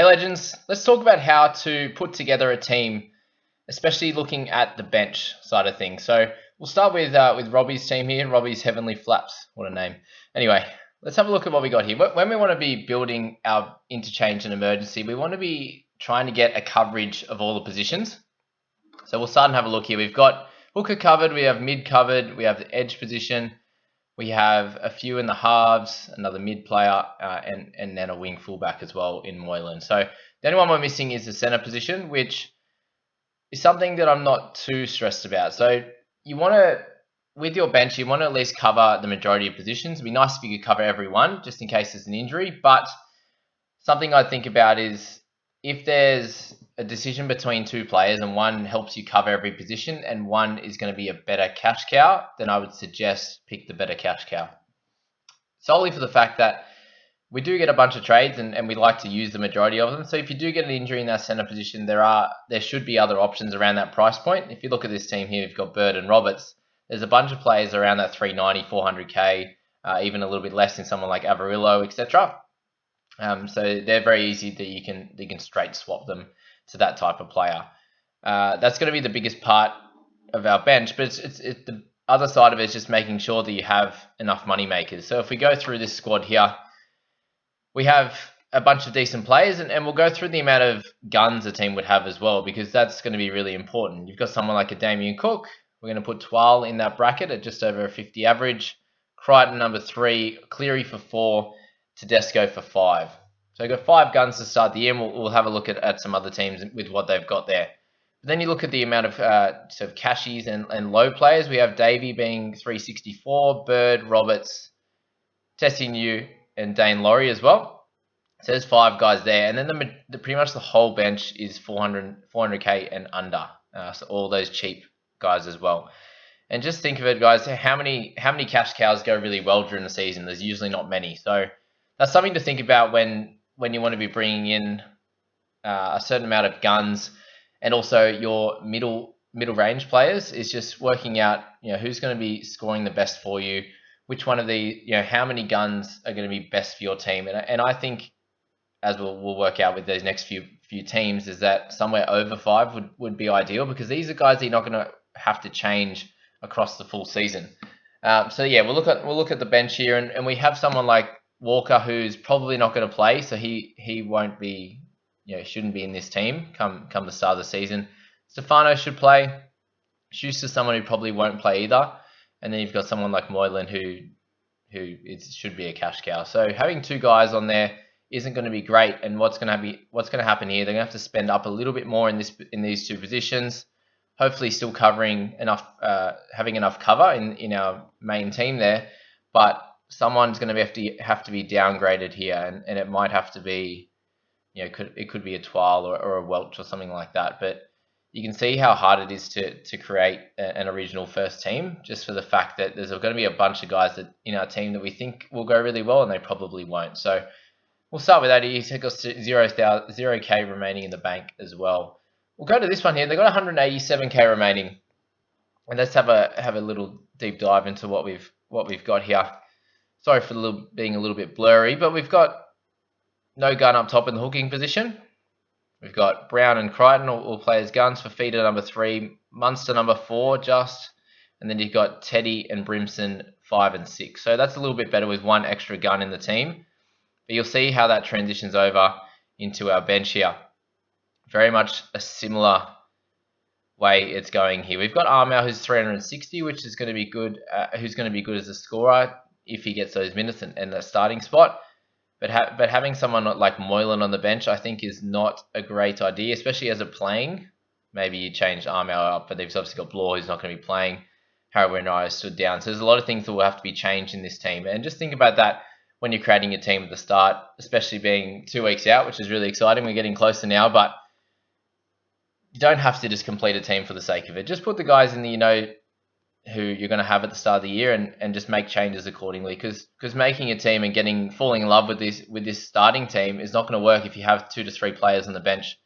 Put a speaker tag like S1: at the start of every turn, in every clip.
S1: Hey legends, let's talk about how to put together a team, especially looking at the bench side of things. So we'll start with Robbie's team here. Robbie's Heavenly Flaps, what a name. Anyway, let's have a look at what we got here. When we want to be building our interchange and emergency, we want to be trying to get a coverage of all the positions. So we'll start and have a look here. We've got hooker covered, we have mid covered, we have the edge position. We have a few in the halves, another mid player, and then a wing fullback as well in Moylan. So the only one we're missing is the center position, which is something that I'm not too stressed about. So you want to, with your bench, you want to at least cover the majority of positions. It'd be nice if you could cover everyone, just in case there's an injury. But something I think about is if there's a decision between two players and one helps you cover every position and one is going to be a better cash cow, then I would suggest pick the better cash cow. Solely for the fact that we do get a bunch of trades and we like to use the majority of them. So if you do get an injury in that center position, there should be other options around that price point. If you look at this team here, we've got Bird and Roberts. There's a bunch of players around that 390, 400k, even a little bit less in someone like Avarillo, etc. So they're very easy that you can straight swap them to that type of player. That's going to be the biggest part of our bench, but it's the other side of it is just making sure that you have enough money makers. So if we go through this squad here, we have a bunch of decent players, and we'll go through the amount of guns a team would have as well, because that's going to be really important. You've got someone like a Damien Cook. We're going to put Twal in that bracket at just over a 50 average. Crichton number 3, Cleary for 4, Tedesco for 5. So we've got 5 guns to start the year, and we'll have a look at some other teams with what they've got there. But then you look at the amount of sort of cashies and low players. We have Davey being 364, Bird, Roberts, Tessie New, and Dane Laurie as well. So there's 5 guys there. And then pretty much the whole bench is 400k and under. So all those cheap guys as well. And just think of it, guys, how many cash cows go really well during the season? There's usually not many. So that's something to think about when you want to be bringing in a certain amount of guns, and also your middle range players is just working out, who's going to be scoring the best for you, which one of the, how many guns are going to be best for your team. And I think, as we'll work out with those next few teams, is that somewhere over 5 would be ideal, because these are guys that you're not going to have to change across the full season. So yeah, we'll look at the bench here, and we have someone like Walker, who's probably not going to play, so he won't be, shouldn't be in this team come the start of the season. Stefano should play. Schuster's someone who probably won't play either, and then you've got someone like Moylan who should be a cash cow. So having 2 guys on there isn't going to be great. And what's going to happen here? They're going to have to spend up a little bit more in these 2 positions. Hopefully, still covering enough, having enough cover in our main team there, but someone's going to have to be downgraded here, and it might have to be, it could be a Twal or a Welch or something like that. But you can see how hard it is to create an original first team, just for the fact that there's going to be a bunch of guys that in our team that we think will go really well, and they probably won't. So we'll start with that. He's got 0k remaining in the bank as well. We'll go to this one here. They've got 187k remaining, and let's have a little deep dive into what we've got here. Sorry for being a little bit blurry, but we've got no gun up top in the hooking position. We've got Brown and Crichton all play as guns for feeder number 3, Munster number 4 just, and then you've got Teddy and Brimson 5 and 6. So that's a little bit better with 1 extra gun in the team. But you'll see how that transitions over into our bench here. Very much a similar way it's going here. We've got Armour, who's 360, which is going to be good. Who's going to be good as a scorer if he gets those minutes and the starting spot. But having someone like Moylan on the bench, I think, is not a great idea, especially as a playing. Maybe you change Armour up, but they've obviously got Bloor, who's not going to be playing. Harrow and I stood down. So there's a lot of things that will have to be changed in this team. And just think about that when you're creating your team at the start, especially being 2 weeks out, which is really exciting. We're getting closer now, but you don't have to just complete a team for the sake of it. Just put the guys in the, who you're going to have at the start of the year, and just make changes accordingly. Because making a team and falling in love with this starting team is not going to work if you have 2 to 3 players on the bench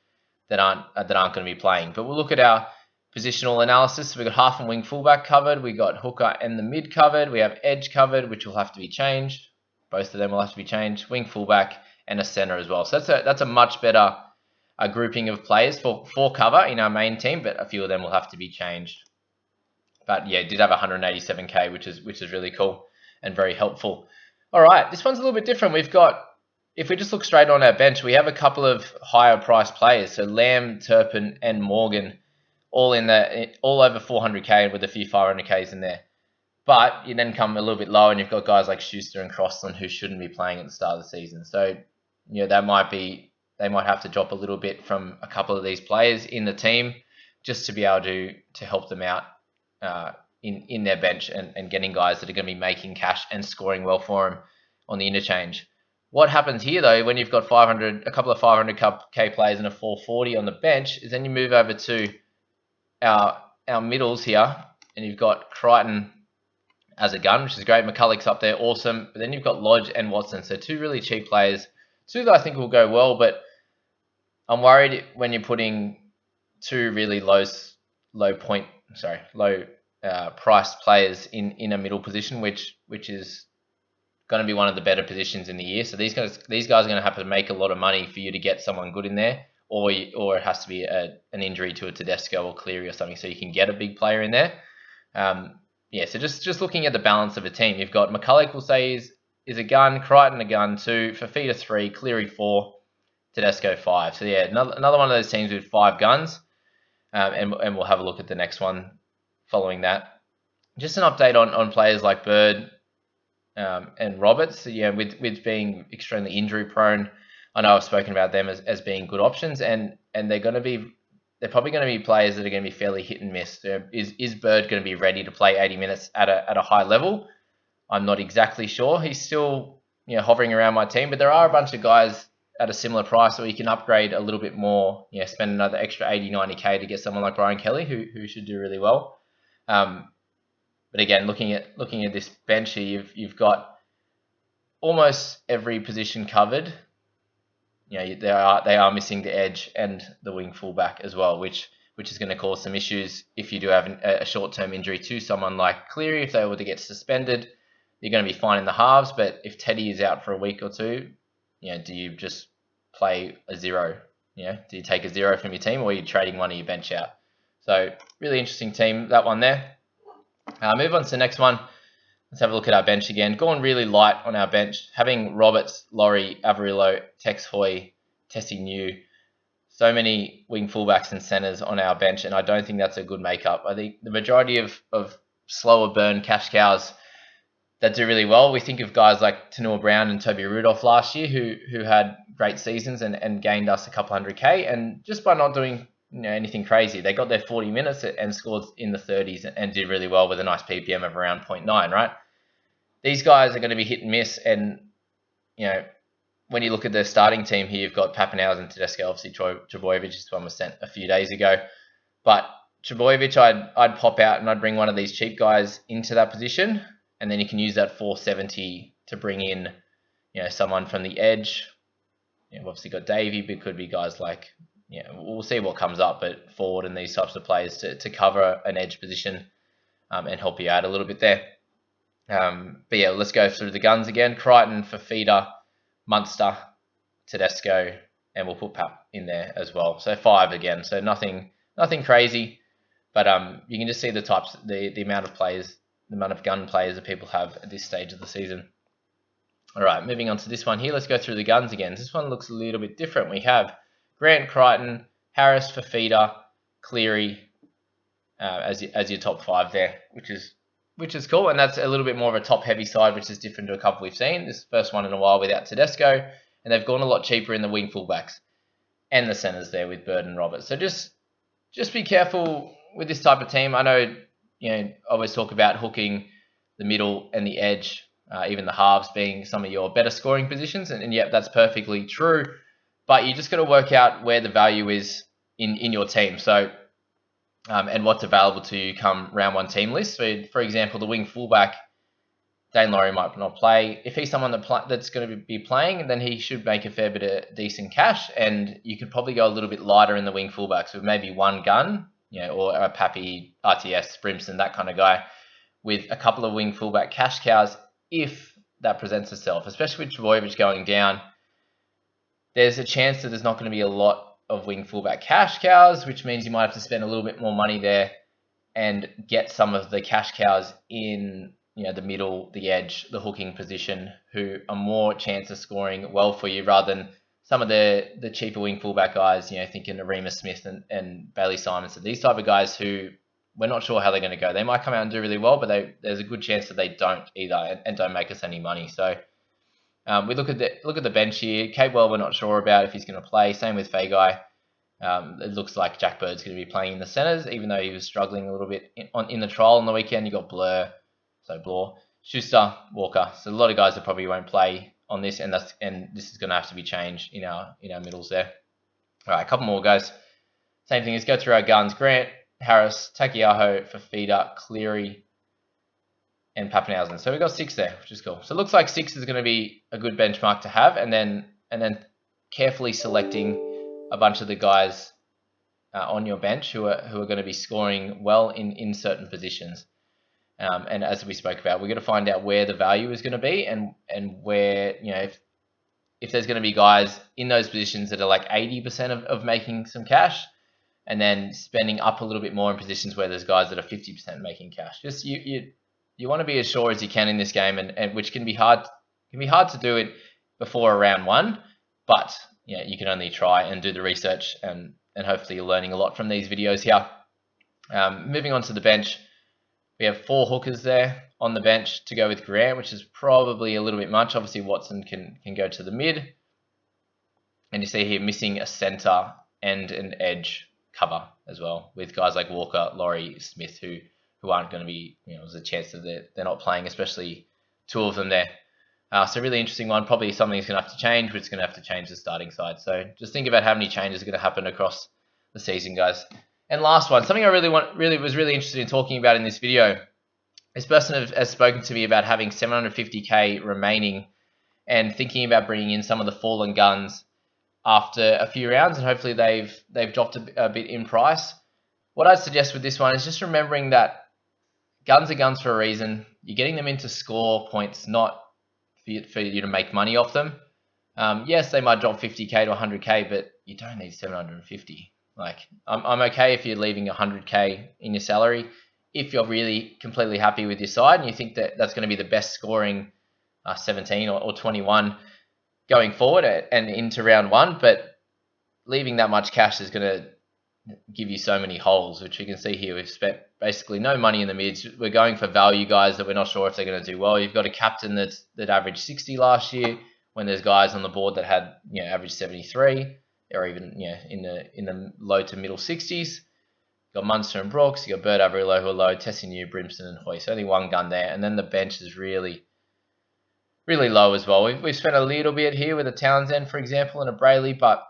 S1: that aren't going to be playing. But we'll look at our positional analysis. So we've got half and wing fullback covered. We got hooker and the mid covered. We have edge covered, which will have to be changed. Both of them will have to be changed. Wing fullback and a center as well. So that's a much better grouping of players for cover in our main team, but a few of them will have to be changed. But yeah, did have 187k, which is really cool and very helpful. All right, this one's a little bit different. We've got, if we just look straight on our bench, we have a couple of higher priced players. So Lamb, Turpin, and Morgan, all over 400k with a few 500ks in there. But you then come a little bit lower, and you've got guys like Schuster and Crossland who shouldn't be playing at the start of the season. So they might have to drop a little bit from a couple of these players in the team just to be able to help them out in their bench and getting guys that are going to be making cash and scoring well for them on the interchange. What happens here though, when you've got a couple of 500k players and a 440 on the bench, is then you move over to our middles here, and you've got Crichton as a gun, which is great. McCulloch's up there, awesome. But then you've got Lodge and Watson, so two really cheap players. Two that I think will go well, but I'm worried when you're putting two really low priced players in a middle position, which is going to be one of the better positions in the year. So these guys are going to have to make a lot of money for you to get someone good in there, or it has to be an injury to a Tedesco or Cleary or something, so you can get a big player in there. So just looking at the balance of a team, you've got McCulloch, we'll say is a gun, Crichton a gun 2, Fafita 3, Cleary 4, Tedesco 5. So yeah, another one of those teams with 5 guns, and we'll have a look at the next one following that. Just an update on players like Bird and Roberts. So, yeah, with being extremely injury prone, I know I've spoken about them as being good options, and they're probably going to be players that are going to be fairly hit and miss. Is Bird going to be ready to play 80 minutes at a high level? I'm not exactly sure. He's still hovering around my team, but there are a bunch of guys at a similar price where you can upgrade a little bit more, spend another extra 80, 90k to get someone like Brian Kelly who should do really well. But again, looking at this bench here, you've got almost every position covered. They are missing the edge and the wing fullback as well, which is going to cause some issues if you do have a short-term injury to someone like Cleary. If they were to get suspended, you're going to be fine in the halves. But if Teddy is out for a week or two, do you just play a 0? Do you take a 0 from your team, or are you trading one of your bench out? So really interesting team, that one there. Move on to the next one. Let's have a look at our bench again. Going really light on our bench. Having Roberts, Laurie, Averillo, Tex Hoy, Tessie New. So many wing fullbacks and centres on our bench, and I don't think that's a good makeup. I think the majority of slower burn cash cows that do really well, we think of guys like Tanua Brown and Toby Rudolph last year who had great seasons and gained us a couple 100k, and just by not doing anything crazy, they got their 40 minutes and scored in the 30s and did really well with a nice PPM of around 0.9, right? These guys are going to be hit and miss, and when you look at the starting team here, you've got Pappenhausen, Tedesco, obviously Trebojevic. This one was sent a few days ago, but Trebojevic, I'd pop out and I'd bring one of these cheap guys into that position, and then you can use that 470 to bring in someone from the edge. We've obviously got Davey, but it could be guys like we'll see what comes up, but forward and these types of players to cover an edge position and help you out a little bit there. But yeah, let's go through the guns again. Crichton, Fafita, Munster, Tedesco, and we'll put Pap in there as well. So 5 again. So nothing crazy, but you can just see the amount of players, the amount of gun players that people have at this stage of the season. All right, moving on to this one here. Let's go through the guns again. This one looks a little bit different. We have Grant, Crichton, Harris, Fafita, Cleary as your top 5 there, which is cool, and that's a little bit more of a top-heavy side, which is different to a couple we've seen. This is the first one in a while without Tedesco, and they've gone a lot cheaper in the wing fullbacks and the centres there with Bird and Roberts. So just be careful with this type of team. I know I always talk about hooking the middle and the edge, even the halves being some of your better scoring positions, and yep, that's perfectly true. But you just got to work out where the value is in your team. So and what's available to you come round 1 team list. So, for example, the wing fullback, Dane Laurie might not play. If he's someone that's going to be playing, then he should make a fair bit of decent cash, and you could probably go a little bit lighter in the wing fullbacks with maybe 1 gun, or a Pappy, RTS, Brimson, that kind of guy, with a couple of wing fullback cash cows if that presents itself, especially with Trebojevic going down. there's a chance that there's not going to be a lot of wing fullback cash cows, which means you might have to spend a little bit more money there and get some of the cash cows in, the middle, the edge, the hooking position, who are more chance of scoring well for you rather than some of the cheaper wing fullback guys, thinking of Remus Smith and Bailey Simonson, these type of guys who we're not sure how they're going to go. They might come out and do really well, but there's a good chance that they don't either and don't make us any money. So we look at the bench here. Capewell, we're not sure about if he's going to play. Same with Fagai. It looks like Jack Bird's going to be playing in the centres, even though he was struggling a little bit in the trial on the weekend. You got Blur, Schuster, Walker. So a lot of guys that probably won't play on this, and this is going to have to be changed in our middles there. All right, a couple more guys. Same thing is go through our guns. Grant, Harris, Takiaho, Fafita, Cleary, and Pappenhausen. So we've got 6 there, which is cool. So it looks like 6 is going to be a good benchmark to have, and then carefully selecting a bunch of the guys on your bench who are going to be scoring well in certain positions. And as we spoke about, we're going to find out where the value is going to be and where, if there's going to be guys in those positions that are like 80% of making some cash, and then spending up a little bit more in positions where there's guys that are 50% making cash. Just you want to be as sure as you can in this game, and which can be hard to do it before round 1, but you can only try and do the research, and hopefully you're learning a lot from these videos here. Moving on to the bench, we have 4 hookers there on the bench to go with Grant, which is probably a little bit much. Obviously Watson can go to the mid, and you see here missing a centre and an edge cover as well, with guys like Walker, Laurie, Smith, who aren't going to be, there's a chance that they're not playing, especially 2 of them there. So really interesting one. Probably something that's going to have to change, but it's going to have to change the starting side. So just think about how many changes are going to happen across the season, guys. And last one, something I was really interested in talking about in this video. This person has spoken to me about having 750k remaining and thinking about bringing in some of the fallen guns after a few rounds, and hopefully they've dropped a bit in price. What I'd suggest with this one is just remembering that guns are guns for a reason. You're getting them in to score points, not for you to make money off them. Yes, they might drop 50k to 100k, but you don't need 750. Like, I'm okay if you're leaving 100k in your salary if you're really completely happy with your side and you think that that's going to be the best scoring 17 or 21 going forward and into round 1. But leaving that much cash is going to give you so many holes, which you can see here. We've spent basically no money in the mids. We're going for value guys that we're not sure if they're going to do well. You've got a captain that averaged 60 last year, when there's guys on the board that had average 73 or even in the low to middle 60s. You've got Munster and Brooks. You got Bird, Averillo who are low, Tessinu, Brimson, and Hoyce. Only one gun there, and then the bench is really low as well. We've spent a little bit here with a Townsend, for example, and a Brayley, but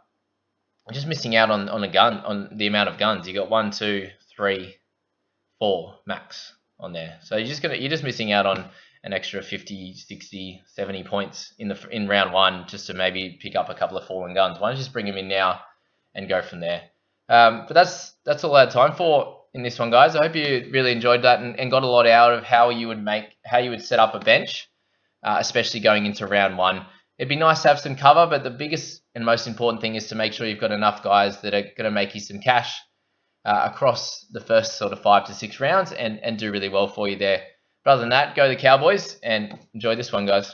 S1: we're just missing out on the amount of guns. You got 1, 2, 3, 4 max on there. So you're just missing out on an extra 50, 60, 70 points in round 1 just to maybe pick up a couple of fallen guns. Why don't you just bring them in now and go from there? But that's all I had time for in this one, guys. I hope you really enjoyed that and got a lot out of how you would set up a bench, especially going into round 1. It'd be nice to have some cover, but the biggest and most important thing is to make sure you've got enough guys that are going to make you some cash across the first sort of 5 to 6 rounds and do really well for you there. But other than that, go the Cowboys and enjoy this one, guys.